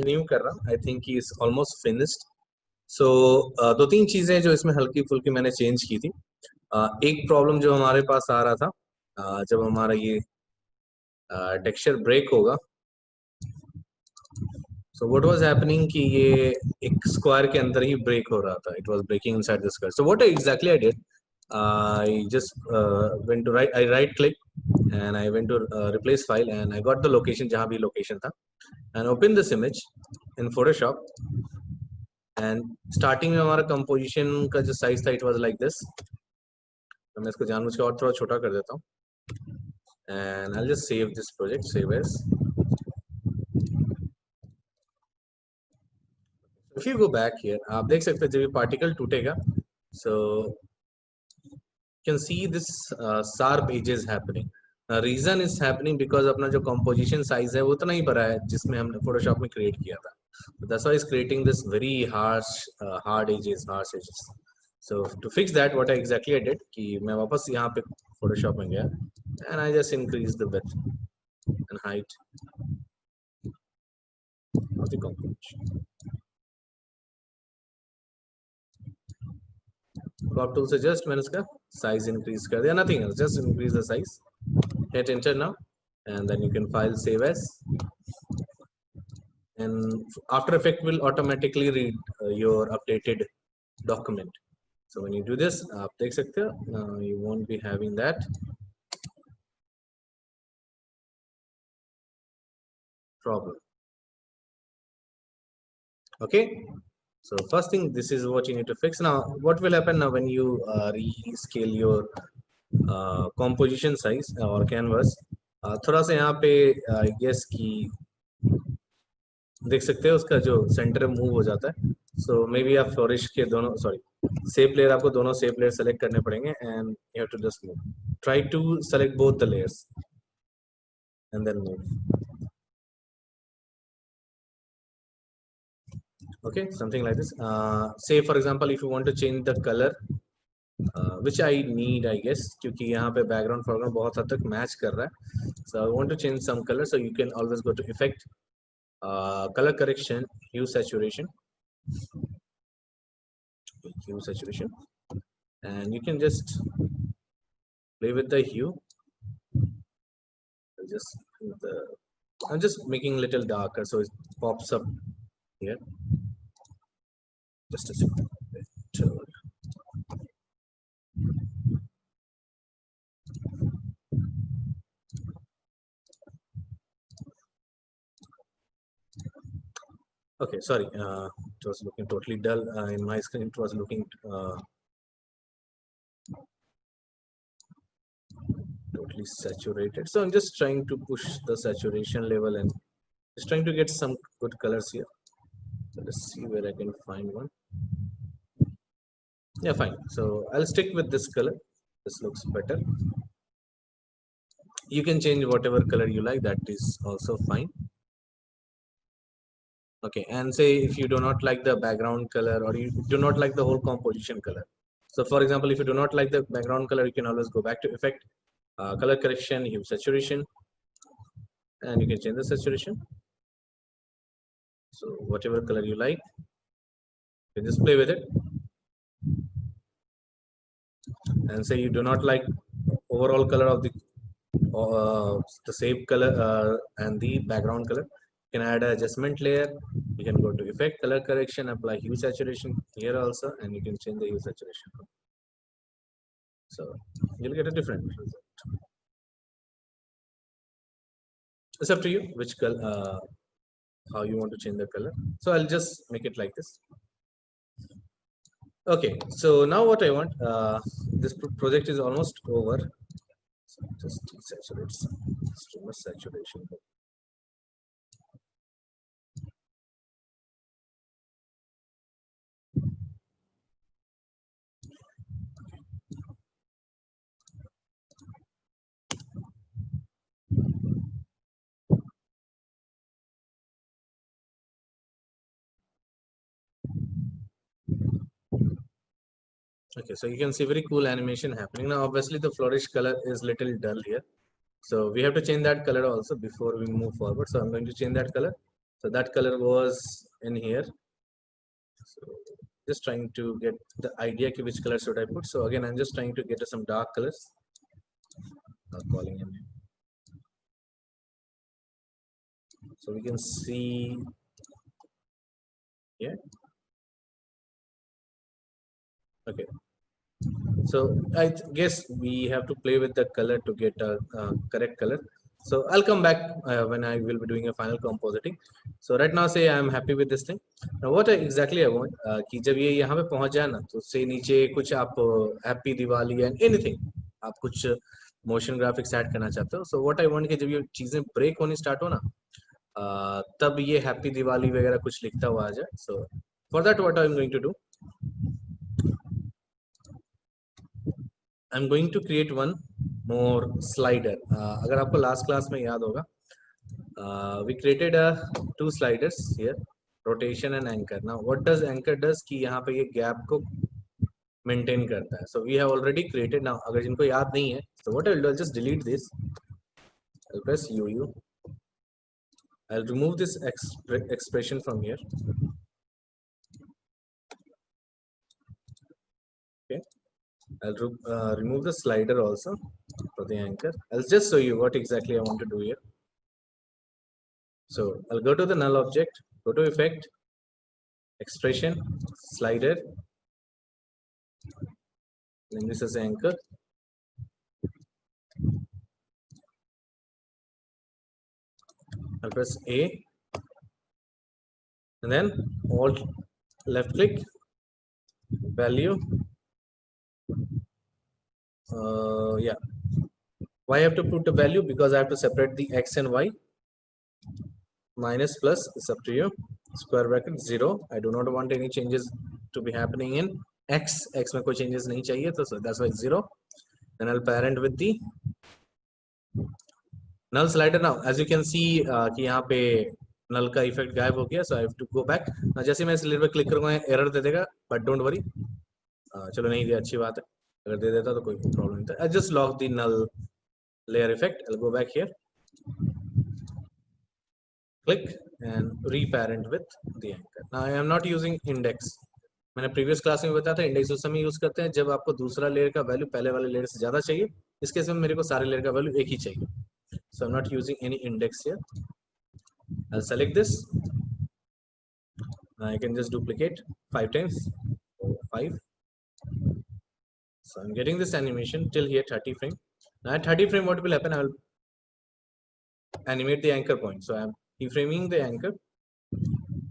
Continue कर रहा हूँ. I think he is almost finished. So दो तीन चीजें जो इसमें हल्की फुल्की मैंने चेंज की थी. एक प्रॉब्लम जो हमारे पास आ रहा था, जब हमारा ये टेक्सचर ब्रेक होगा. सो व्हाट वाज हैपनिंग कि ये एक स्क्वायर के अंदर ही ब्रेक हो रहा था. It was breaking inside the square. So what exactly I did, I just went to right click and I went to replace file and I got the location जहाँ भी location था and open this image in Photoshop. and starting में हमारा composition का जो size था it was like this. तो मैं इसको जानबूझ के और थोड़ा छोटा कर देता हूँ and I'll just save this project. Save as. If you go back here, आप देख सकते हैं जब ये particle टूटेगा, so you can see this sharp edges happening. Reason is happening because अपना जो कंपोजिशन साइज है वो उतना ही बड़ा है जिसमें हमने फोटोशॉप में क्रिएट किया था. That's why is creating this very hard edges. So to fix that what I exactly I did कि मैं वापस यहाँ पे फोटोशॉप में गया and I just increase the width and height of the composition. Crop tool से just मैंने इसका साइज इंक्रीज कर दिया. Nothing else, just increase the size. Hit enter now and then you can file save as, and After Effects will automatically read your updated document. So when you do this, आप देख सकते हो you won't be having that problem. Okay, so first thing, this is what you need to fix. Now what will happen now when you rescale your composition size और canvas, थोड़ा सा यहाँ पे yes कि देख सकते हो उसका जो सेंटर मूव हो जाता है. सो मे बी आप फ्लोरिश के दोनों सेव लेयर, आपको दोनों सेव लेयर सेलेक्ट करने पड़ेंगे and you have to just move. Try to select both the layers and then move. Okay, something like this. Say for example if you want to change the color, which I need I guess क्योंकि यहाँ पे background foreground बहुत हद तक match कर रहा है. So I want to change some color, so you can always go to effect, color correction, hue saturation, and you can just play with the hue. I'm just making a little darker so it pops up here. Just a second. Okay, sorry, it was looking totally dull in my screen. It was looking totally saturated, so I'm just trying to push the saturation level and just trying to get some good colors here. So let's see where I can find one. Yeah, fine. So I'll stick with this color. This looks better. You can change whatever color you like, that is also fine. Okay, and say if you do not like the background color or you do not like the whole composition color. So for example, if you do not like the background color, you can always go back to effect, color correction, hue saturation, and you can change the saturation. So whatever color you like, you can just play with it. And say you do not like overall color of the same color and the background color, you can add an adjustment layer. You can go to effect, color correction, apply hue saturation here also, and you can change the hue saturation. So you'll get a different result. It's up to you which color, how you want to change the color. So I'll just make it like this. Okay, so now what I want, this project is almost over. So just desaturate too much saturation. Okay, so you can see very cool animation happening. Now obviously the flourish color is little dull here, so we have to change that color also before we move forward. So I'm going to change that color. So that color was in here. So just trying to get the idea which color should I put. So again, I'm just trying to get some dark colors. Not calling him. So we can see here. Okay. So I guess we have to play with the color to get a correct color. So I'll come back when I will be doing a final compositing. So right now say I'm happy with this thing. Now what exactly I want कि जब ये यहाँ पे पहुँच जाए ना तो से नीचे कुछ आप हैप्पी दिवाली एंड एनीथिंग आप कुछ मोशन ग्राफिक्स ऐड करना चाहते हो. So what I want कि जब ये चीजें ब्रेक होनी स्टार्ट हो ना तब ये हैप्पी दिवाली वगैरह कुछ लिखता हुआ आ जाए. So for that what I'm going to do, I'm going to create one more slider. अगर आपको last class में याद होगा, we created two sliders here, rotation and anchor. Now what does anchor does कि यहाँ पे ये gap को maintain करता है. So we have already created. Now अगर जिनको याद नहीं है, so what I'll do, I'll just delete this. I'll press UU. I'll remove this expression from here. Okay. I'll remove the slider also for the anchor. I'll just show you what exactly I want to do here. So I'll go to the null object, go to effect, expression, slider, and this is anchor. I'll press A, and then Alt left click, value. Yeah. Why I have to put the value? Because I have to separate the x and y. Minus plus is up to you. Square bracket 0. I do not want any changes to be happening in x. X में कोई changes नहीं चाहिए, so that's why 0. Then I'll parent with the null slider. Now as you can see कि यहाँ पे null का effect गायब हो गया. So I have to go back. Now जैसे मैं इस layer पे click करूँगा error दे देगा, but don't worry. चलो नहीं दिया, अच्छी बात है. अगर दे देता तो कोई problem नहीं था. I just lock the null layer effect. I'll go back here. Click and reparent with the anchor. Now I am not using index. मैंने प्रीवियस क्लास में बताया था इंडेक्स उस समय यूज करते हैं जब आपको दूसरा लेयर का वैल्यू पहले वाले लेयर से ज्यादा चाहिए. इस केस में मेरे को सारे लेयर का वैल्यू एक ही चाहिए. So I'm not using any index here. I'll select this. I can just duplicate 5 times. 5. So I'm getting this animation till here 30 frame. Now at 30 frame what will happen? I will animate the anchor point. So I'm keyframing the anchor.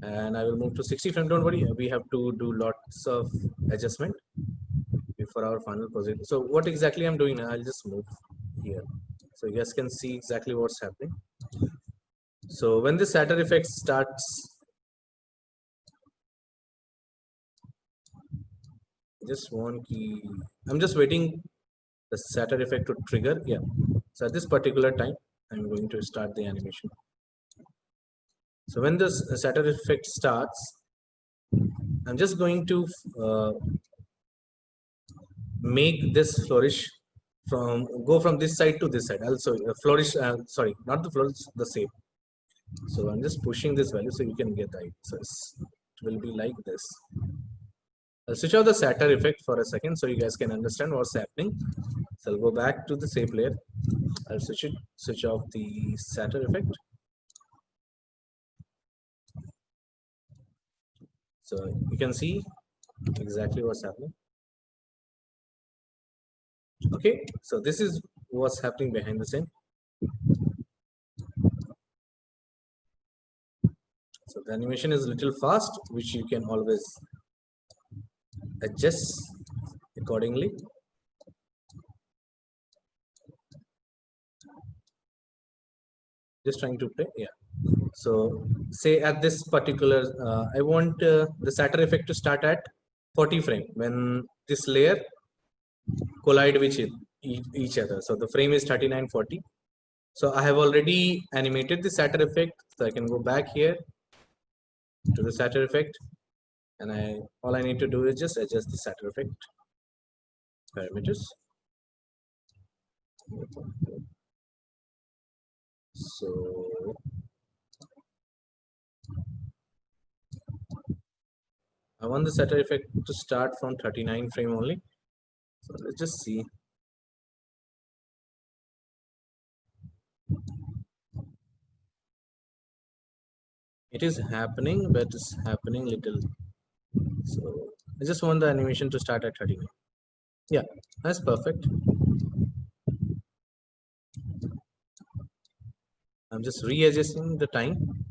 And I will move to 60 frame. Don't worry, we have to do lots of adjustment before our final position. So what exactly I'm doing now, I'll just move here so you guys can see exactly what's happening. So when the scatter effect starts, I'm just waiting the scatter effect to trigger. Yeah, so at this particular time I'm going to start the animation. So when this scatter effect starts, I'm just going to make this flourish go from this side to this side. Also flourish, sorry, not the flourish, the shape. So I'm just pushing this value so you can get the idea. So it will be like this. I'll switch off the scatter effect for a second so you guys can understand what's happening. So I'll go back to the shape layer. I'll switch off the scatter effect. So you can see exactly what's happening. Okay, so this is what's happening behind the scene. So the animation is a little fast, which you can always adjust accordingly. Just trying to play, yeah. So say at this particular, I want the scatter effect to start at 40 frame when this layer collide with each other. So the frame is 3940. So I have already animated the scatter effect. So I can go back here to the scatter effect, and all I need to do is just adjust the scatter effect parameters. So I want the shutter effect to start from 39 frame only. So let's just see. It is happening, but it's happening little. So I just want the animation to start at 39. Yeah, that's perfect. I'm just readjusting the time.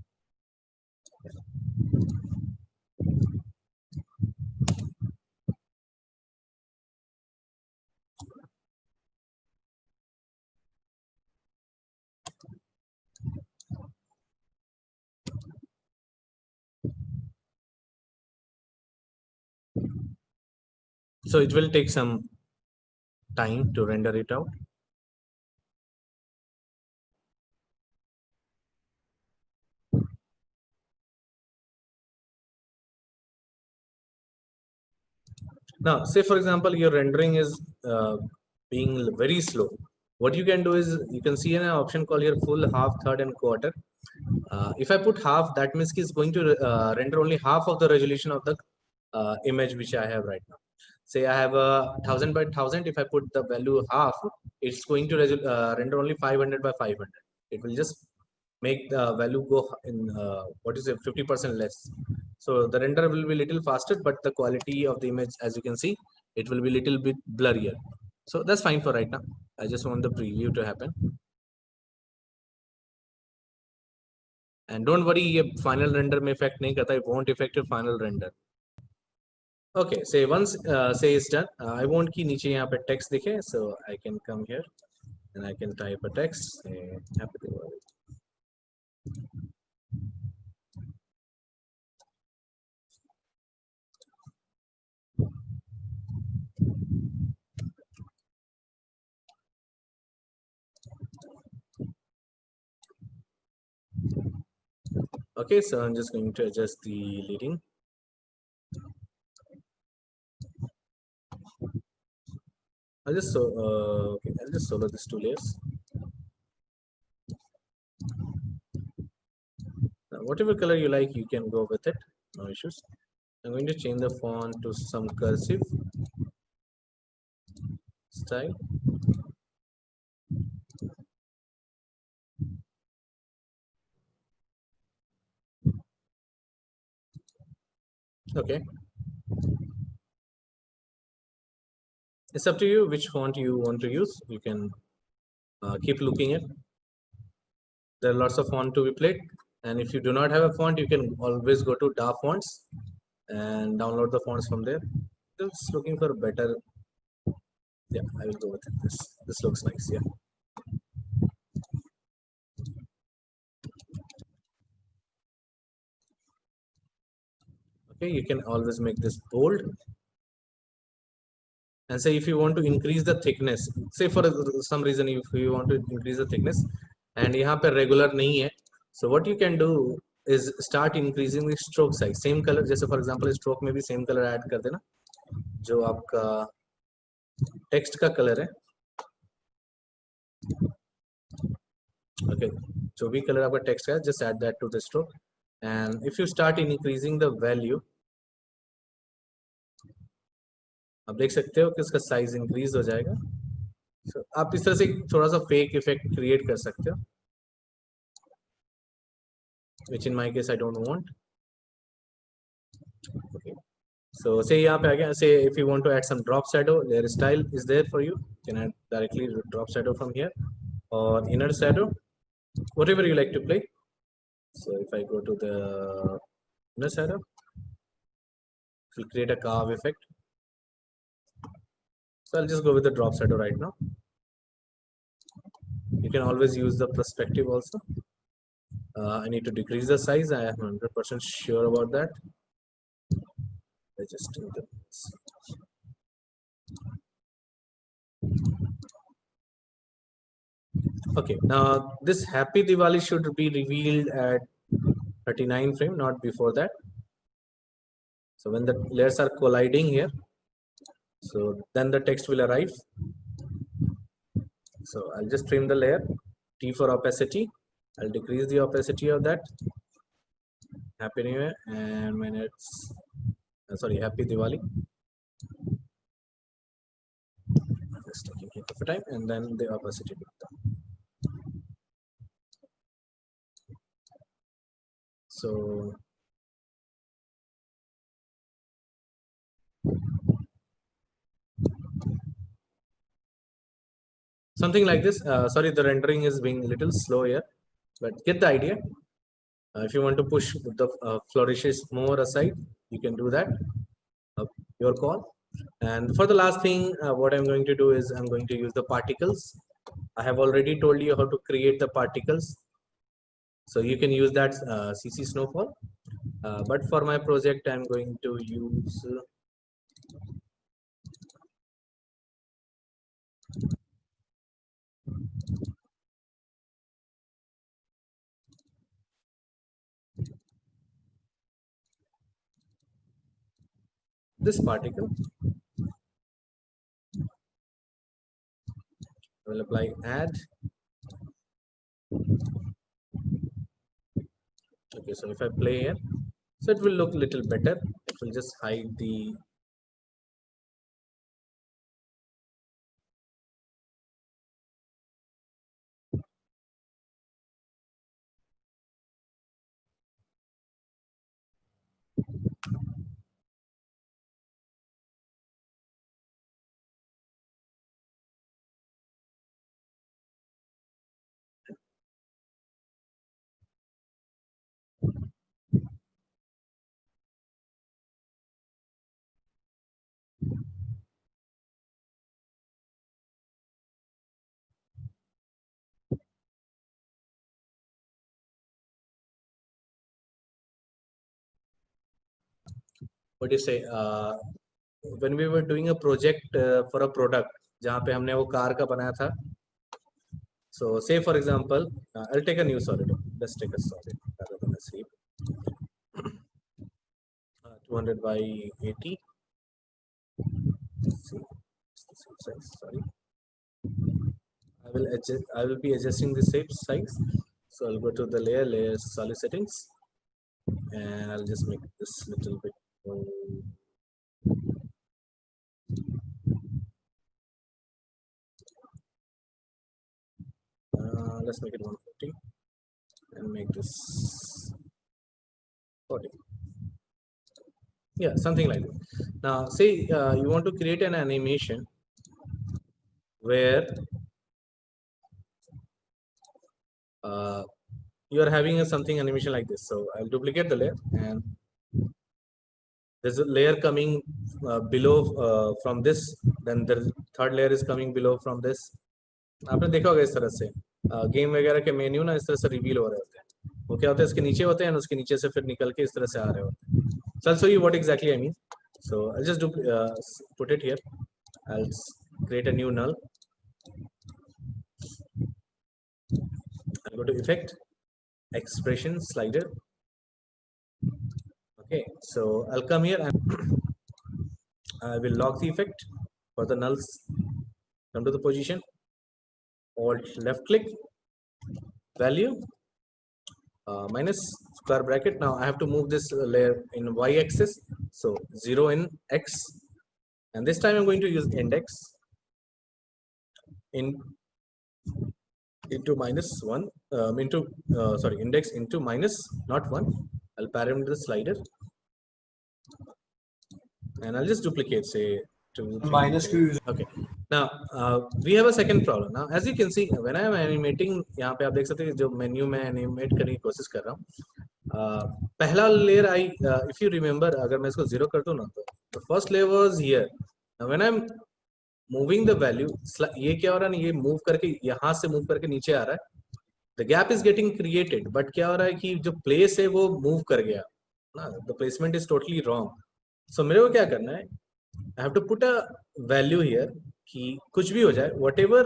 So it will take some time to render it out. Now, say for example, your rendering is being very slow. What you can do is you can see an option called here full, half, third, and quarter. If I put half, that means it's going to render only half of the resolution of the image which I have right now. Say I have a 1000 by 1000. If I put the value half, it's going to render only 500 by 500. It will just make the value go in what is it, 50% less. So the render will be little faster, but the quality of the image, as you can see, it will be little bit blurrier. So that's fine for right now. I just want the preview to happen. And don't worry, ये final render में affect नहीं करता, it won't affect your final render. Okay, say once say it's done, I want कि नीचे यहाँ पे text दिखे, so I can come here and I can type a text. Say, happy Diwali. Okay, so I'm just going to adjust the leading. I'll just okay, I'll just solo these two layers. Now, whatever color you like, you can go with it. No issues. I'm going to change the font to some cursive style. Okay. It's up to you which font you want to use. You can keep looking at. There are lots of font to be played. And if you do not have a font, you can always go to DA fonts and download the fonts from there. Just looking for a better. Yeah, I will go with it. This looks nice. Yeah. Okay, you can always make this bold. And say if you want to increase the thickness, say for some reason if you want to increase the thickness and यहाँ पे regular नहीं है, so what you can do is start increasing the stroke size. Same color, जैसे for example stroke में भी same color add कर देना जो आपका text का color है. Okay, जो भी color आपका text है, just add that to the stroke. And if you start increasing the value, आप देख सकते हो कि इसका size increase हो जाएगा. So, आप इस तरह से थोड़ा सा fake effect create कर सकते हो, which in my case I don't want. Okay, so say यहाँ पे आ गया. Say if you want to add some drop shadow, layer style is there for you. You can add directly drop shadow from here or inner shadow, whatever you like to play. So if I go to the inner shadow, it will create a carve effect. So I'll just go with the drop shadow right now. You can always use the perspective also. I need to decrease the size. I am 100% sure about that. Adjusting the okay, now this happy Diwali should be revealed at 39 frame, not before that. So when the layers are colliding here, so then the text will arrive. So I'll just trim the layer, T for opacity. I'll decrease the opacity of that. Happy New Year, and when it's sorry, Happy Diwali. Just taking it of time, and then the opacity will come. So something like this. Sorry, the rendering is being a little slow here, but get the idea. If you want to push the flourishes more aside, you can do that. Your call. And for the last thing, what I'm going to do is I'm going to use the particles. I have already told you how to create the particles. So you can use that CC Snowfall. But for my project, I'm going to use this particle. I will apply add. Okay, so if I play here, so it will look a little better. It will just hide the what do you say? When we were doing a project for a product, जहाँ पे हमने वो car का बनाया था. So say for example, I'll take a new solid. Let's take a solid rather than a shape. 200 by 80. Let's see. Sorry. I will be adjusting the shape size. So I'll go to the layer solid settings, and I'll just make this little bit more. Let's make it 150 and make this 40. Yeah, something like that. Now say you want to create an animation where you are having a something animation like this. So I'll duplicate the layer, and there's a layer coming below from this, then the third layer is coming below from this. आपने देखा होगा इस तरह से game वगैरह के menu ना इस तरह से रिवील हो रहे होते हैं. वो क्या होता है, इसके नीचे होते हैं, उसके नीचे से फिर निकल के इस तरह से आ रहे होते हैं. So I'll show you what exactly I mean. So I'll just put it here. I'll create a new null. I'll go to effect, expression slider. Okay, so I'll come here and I will lock the effect for the nulls. Come to the position, alt left click, value minus square bracket. Now I have to move this layer in y axis, so 0 in x, and this time I'm going to use index into minus 1 into sorry, index into minus, not 1. I'll parameter the slider, and I'll just duplicate, say 2 3 minus 4. Okay, now we have a second problem. Now as you can see, when I am animating, यहाँ पे आप देख सकते हैं जो menu में animate करने की कोशिश कर रहा हूँ. पहला layer I, if you remember, अगर मैं इसको 0 कर दूँ ना, तो the first layer was here. Now when I'm moving the value, ये क्या हो रहा है ना, ये मूव करके यहाँ से मूव करके नीचे आ रहा है. The gap is getting created, but क्या हो रहा है कि जो place है वो मूव कर गया ना, the placement is totally wrong. So मेरे को क्या करना है, I have to put a value here कि कुछ भी हो जाए, whatever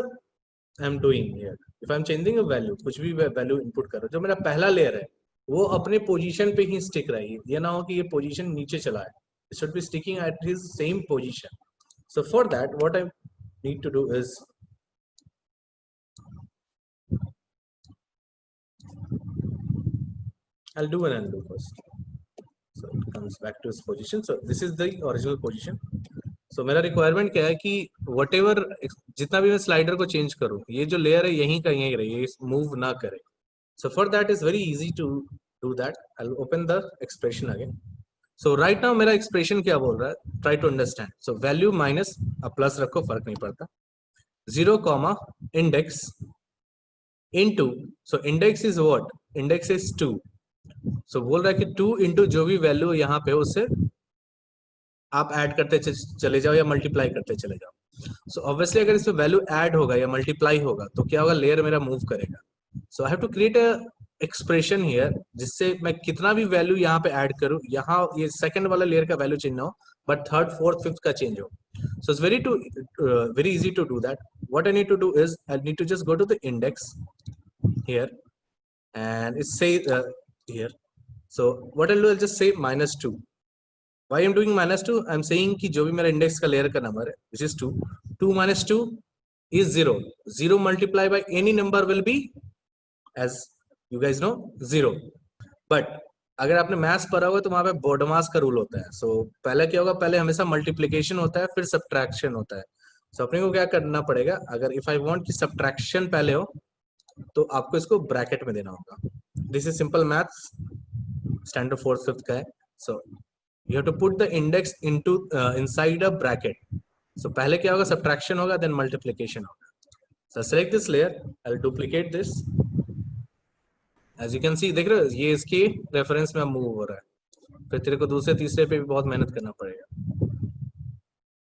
I'm doing here, if I'm changing a value, कुछ भी value input कर रहा हूँ, जो मेरा पहला layer है वो अपने position पे ही stick रहे. ये ना हो कि ये position नीचे चला है. It should be sticking at his same position. So for that, what I need to do is I'll do an undo first. so it comes back to its position. So this is the original position. So मेरा requirement क्या है कि whatever जितना भी मैं slider को change करूं, ये जो लेयर है यहीं का यहीं रहे, ये मूव ना करे. So for that is very easy to do that. I'll open the expression again. So right now मेरा expression क्या बोल रहा है? Try to understand. So value minus अब plus रखो, फर्क नहीं पड़ता. 0 comma index into, so index is what? Index is 2. So बोल रहा है कि 2 into जो भी वैल्यू यहाँ पे उससे आप ऐड करते चले जाओ या मल्टीप्लाई करते चले जाओ. सो ऑब्वियसली अगर इसमें वैल्यू ऐड होगा या मल्टीप्लाई होगा तो क्या होगा, लेयर मेरा मूव करेगा. So I have to create a expression here जिससे मैं कितना भी वैल्यू यहाँ पे ऐड करूँ, यहाँ ये सेकंड वाला लेयर का वैल्यू चेंज ना हो बट थर्ड फोर्थ फिफ्थ का चेंज हो. So it's very easy to do that. What I need to do is I need to just go to the index here and it say here. So what I'll do, I'll just say -2. Why I'm doing -2? I'm saying कि जो भी मेरा index का layer का number है which is 2, 2 minus 2 is 0. 0 multiplied by any number will be, as you guys know, 0. But अगर आपने maths पढ़ा हुआ तो वहां पे बोडमास का रूल होता है. सो पहले क्या होगा, पहले हमेशा मल्टीप्लिकेशन होता है फिर सब्ट्रैक्शन होता है. सो अपने को क्या करना पड़ेगा, अगर इफ आई वांट कि सब्ट्रैक्शन पहले हो तो आपको इसको ब्रैकेट में देना होगा. This is simple maths, standard fourth fifth का है. So you have to put the index into inside a bracket. So पहले क्या होगा, सब्ट्रैक्शन होगा देन मल्टीप्लिकेशन होगा. So select this layer, I will duplicate this. As you can see, देख रहे हो ये इसके रेफरेंस में मूव हो रहा है. फिर तेरे को दूसरे तीसरे पे भी बहुत मेहनत करना पड़ेगा,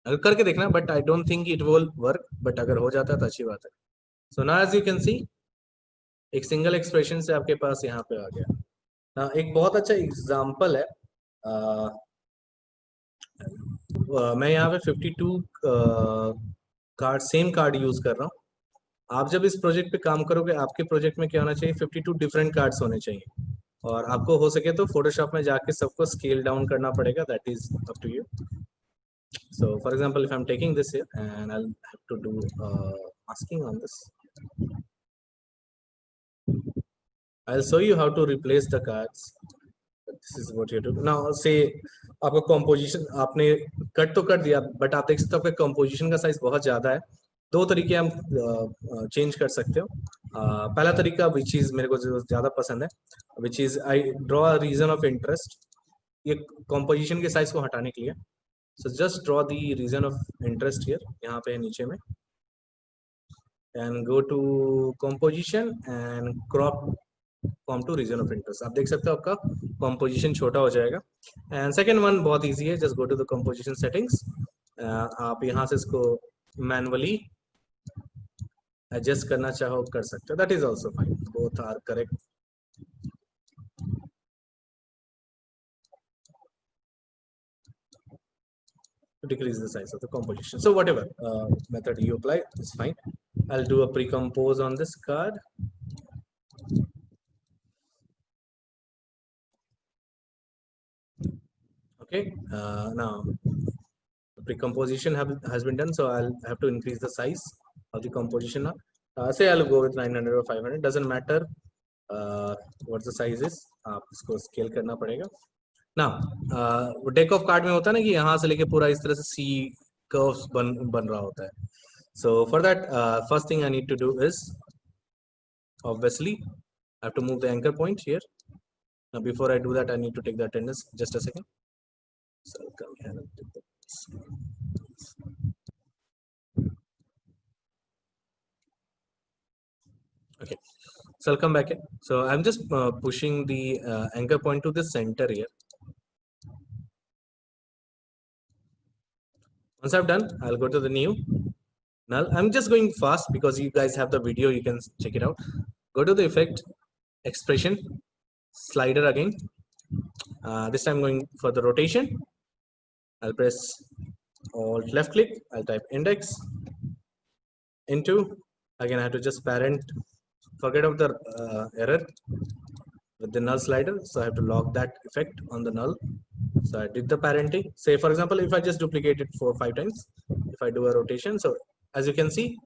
अगर करके देखना. But I don't think it will work, but अगर हो जाता है तो अच्छी बात है. So now as you can see एक सिंगल एक्सप्रेशन से आपके पास यहाँ पे आ गया. ना एक बहुत अच्छा एग्जांपल है. मैं यहाँ पे 52 कार्ड, सेम कार्ड यूज कर रहा हूँ. आप जब इस प्रोजेक्ट पे काम करोगे, आपके प्रोजेक्ट में क्या होना चाहिए, 52 डिफरेंट कार्ड्स होने चाहिए. और आपको हो सके तो फोटोशॉप में जाके सबको स्केल डाउन करना पड़ेगा. That is up to you. So for example if I am taking this here and I will have to do masking on this. I'll show you how to replace the cards. This is what you do now. Say आपका composition आपने cut तो कर दिया, but आप देख सकते हो आपका composition का साइज बहुत ज्यादा है. दो तरीके हम चेंज कर सकते हो. पहला तरीका विच इज मेरे को ज्यादा पसंद है, which is I draw a region of interest. ये composition के साइज को हटाने के लिए. So just draw the region of interest here, यहाँ पे नीचे में, and go to composition and crop form to region of interest. आप देख सकते हो आपका composition छोटा हो जाएगा. and second one बहुत easy है, just go to the composition settings. आप यहाँ से इसको manually adjust करना चाहो कर सकते हो. that is also fine, both are correct. to decrease the size of the composition. So whatever method you apply is fine. I'll do a pre-compose on this card. Okay, now pre-composition has been done, so I'll have to increase the size of the composition now. Say I'll go with 900 or 500, doesn't matter what the size is, आप इसको scale करना पड़ेगा. Now deck of card में होता है ना कि यहाँ से लेके पूरा इस तरह से C curves बन रहा होता है. So for that, first thing I need to do is obviously I have to move the anchor point here. Now before I do that, I need to take the attendance. Just a second. So I'll come here and take this. Okay, so I'll come back in. So I'm just pushing the anchor point to the center here. Once I've done, I'll go to the new null. I'm just going fast because you guys have the video, you can check it out. Go to the effect, expression, slider again. This time I'm going for the rotation. I'll press alt left click, I'll type index into, again I have to just parent, forget of the error with the null slider, so I have to lock that effect on the null. So I did the parenting. Say for example, if I just duplicate it 4 or 5 times, if I do a rotation, so as you can see,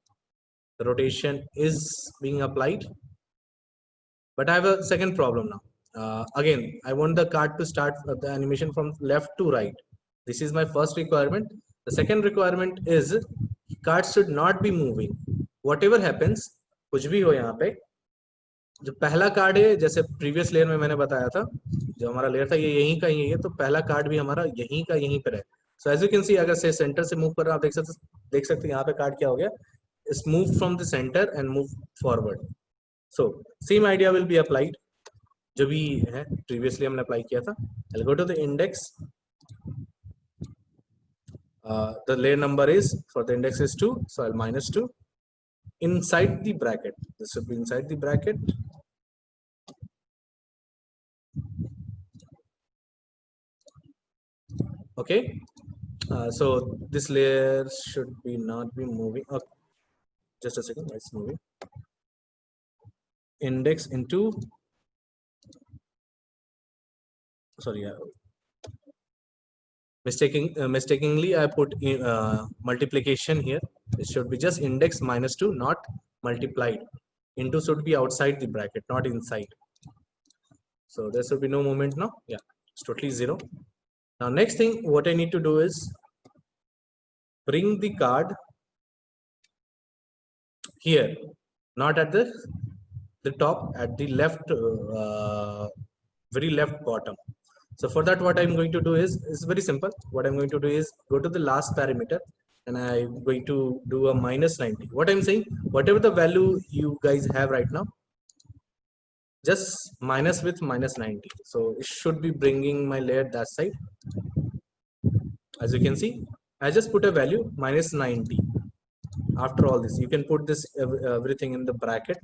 the rotation is being applied. But I have a second problem now. again I want the card to start the animation from left to right. This is my first requirement. The second requirement is card should not be moving. Whatever happens, कुछ भी हो यहाँ पे, जो पहला card है जैसे previous layer में मैंने बताया था, जो हमारा लेयर था ये यहीं का यही है, तो पहला कार्ड भी हमारा यहीं का यहीं पर है. So as you can see, अगर से सेंटर से मूव कर रहा, आप देख सकते हैं यहाँ पे कार्ड क्या हो गया, इस move from the centre and move forward. So same idea will be applied, जो भी है प्रीवियसली हमने अप्लाई किया था. I'll go to the index. The layer number is, for the index is 2, so I'll minus 2 inside the bracket. This should be inside the bracket. Okay, so this layer should be not be moving. Okay. Just a second, it's moving. Index into, sorry, mistakenly I put multiplication here. It should be just index minus 2, not multiplied. Into should be outside the bracket, not inside. So there should be no movement now. Yeah, it's totally 0. Now next thing what I need to do is bring the card here, not at the top, at the left, very left bottom. So for that what I'm going to do is very simple. What I'm going to do is go to the last parameter and I'm going to do a minus 90. What I'm saying, whatever the value you guys have right now, just minus with minus 90. So it should be bringing my layer that side. As you can see, I just put a value minus 90. After all this, you can put this everything in the bracket,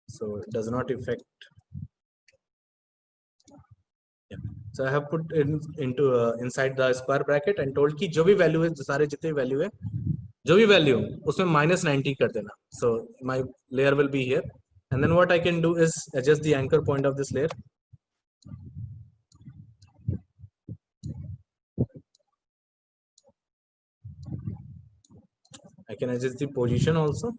so it does not affect. Yeah. So I have put into inside the square bracket and told कि जो भी value है, सारे जितने value है, जो भी value उसमें minus 90 कर देना. So my layer will be here, and then what I can do is adjust the anchor point of this layer. I can adjust the position also.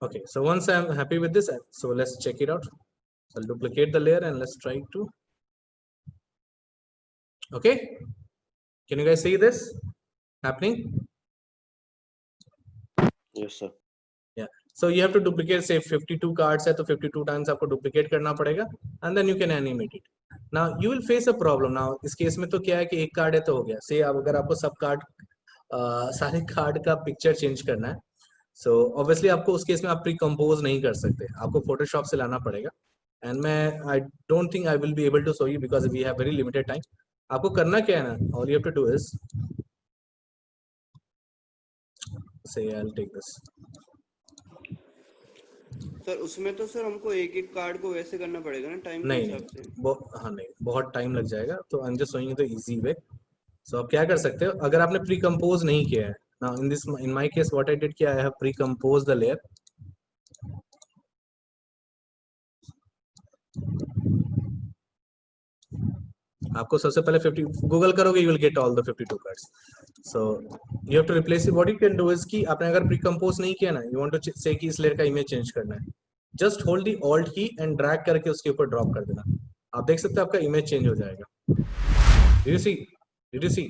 Okay, so once I'm happy with this, so let's check it out. So I'll duplicate the layer and let's try to. Okay, can you guys see this happening? Yes, sir. Yeah, so you have to duplicate, say 52 cards है तो 52 times आपको duplicate करना पड़ेगा, and then you can animate it. Now you will face a problem. Now इस case में तो क्या है कि एक कार्ड है तो हो गया. Say अब अगर आपको सब कार्ड सारे कार्ड का पिक्चर चेंज करना है, so obviously आपको उस केस में आप pre-compose नहीं कर सकते, आपको Photoshop से लाना पड़ेगा. And I don't think I will be able to show you because we have very limited time. आपको करना क्या है ना, all you have to do is, say I'll take this. Sir उसमें तो सर हमको एक एक कार्ड को वैसे करना पड़ेगा ना टाइम के नहीं हिसाब से. हाँ नहीं, बहुत टाइम लग जाएगा. तो I am just showing you the easy way. So आप क्या कर सकते हो, अगर आपने प्री कंपोज नहीं किया है, now in my case what I did किया, I have pre compose the layer. आपको सबसे पहले 50 गूगल करोगे, you will get all the 52 cards. So you have to replace it. What you can do is कि आपने अगर pre compose नहीं किया ना, यू वांट टू से कि इस लेयर का इमेज चेंज करना है, जस्ट होल्ड द ऑल्ट की एंड ड्रैग करके उसके ऊपर ड्रॉप कर देना. आप देख सकते हो आपका इमेज चेंज हो जाएगा. Did you see?